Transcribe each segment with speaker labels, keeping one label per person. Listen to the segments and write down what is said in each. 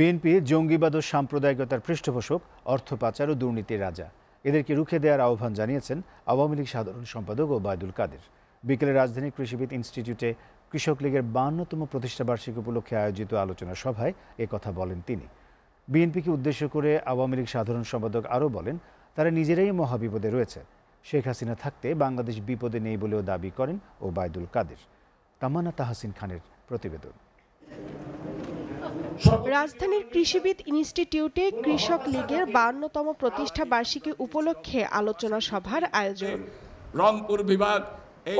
Speaker 1: BNP জঙ্গিবাদ ও সাম্প্রদায়িকতার পৃষ্ঠপোষক, অর্থ পাচার ও দুর্নীতির রাজা। এদেরকে রুখে দেওয়ার আহ্বান জানিয়েছেন আওয়ামী লীগ সাধারণ সম্পাদক ওবায়দুল কাদের। বিকেলে রাজধানীর কৃষিবিদ ইনস্টিটিউটে কৃষক লীগের 52তম প্রতিষ্ঠাবার্ষিকী উপলক্ষে আয়োজিত আলোচনা সভায় একথা বলেন তিনি। বিএনপিকে উদ্দেশ্য করে আওয়ামী লীগ সাধারণ সম্পাদক আরও বলেন, তারা নিজেরাই মহাবিপদে রয়েছে। শেখ হাসিনা থাকতে বাংলাদেশ বিপদে নেই বলেও দাবি করেন ওবায়দুল কাদের। তামান্না তাহসিন খানের প্রতিবেদন।
Speaker 2: রাজধানীর কৃষিবিদ ইনস্টিটিউটে কৃষক লীগের 52তম প্রতিষ্ঠা বার্ষিকী উপলক্ষে আলোচনা সভার আয়োজন।
Speaker 3: রংপুর বিভাগ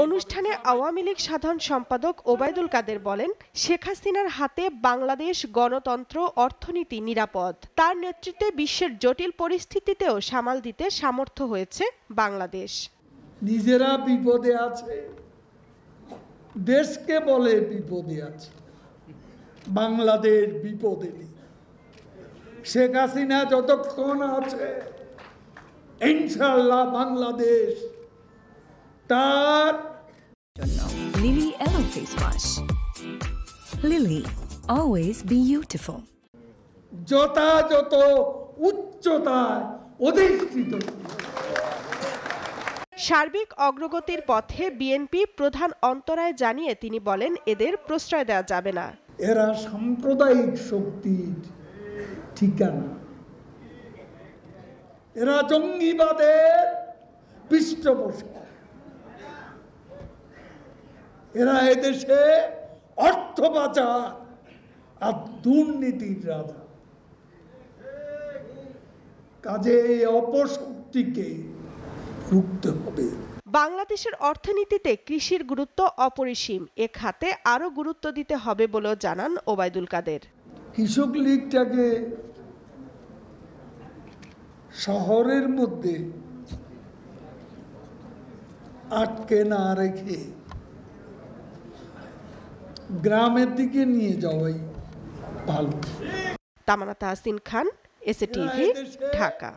Speaker 2: অনুষ্ঠানে আওয়ামী লীগ সাধারণ সম্পাদক ওবায়দুল কাদের বলেন, শেখ হাসিনার হাতে বাংলাদেশ গণতন্ত্র, অর্থনীতি নিরাপদ। তার নেতৃত্বে বিশ্বের জটিল পরিস্থিতিতেও সামাল দিতে সামর্থ্য হয়েছে বাংলাদেশ।
Speaker 4: নিজেরা বিপদে আছে, দেশকে বলে বিপদে আছে, বাংলাদেশ বিপদে নেই। শেখ হাসিনা যতক্ষণ আছে ইনশাআল্লাহ বাংলাদেশ তার।
Speaker 5: লিলি এলো face wash. Lily, always beautiful.
Speaker 4: যথাযথ উচ্চতায় অধিষ্ঠিত।
Speaker 2: সার্বিক অগ্রগতির পথে বিএনপি প্রধান অন্তরায় জানিয়ে তিনি বলেন, এদের প্রশ্রয় দেওয়া যাবে না।
Speaker 4: এরা সাম্প্রদায়িক শক্তির ঠিকানা, এরা জঙ্গিবাদের পৃষ্ঠপোষক, এরা এদেশে অর্থ পাচার আর দুর্নীতির রাজা। কাজে এই অপশক্তিকে রুখতে হবে।
Speaker 2: বাংলাদেশের অর্থনীতিতে কৃষির গুরুত্ব অপরিসীম। এ খাতে আরও গুরুত্ব দিতে হবে বলেও জানান ওবায়দুল কাদের।
Speaker 4: কৃষক লীগটাকে শহরের মধ্যে আটকে না রেখে গ্রামের দিকে নিয়ে যাওয়াই ভালো।
Speaker 2: তামান্না তাহসিন খান, এসএ টিভি, ঢাকা।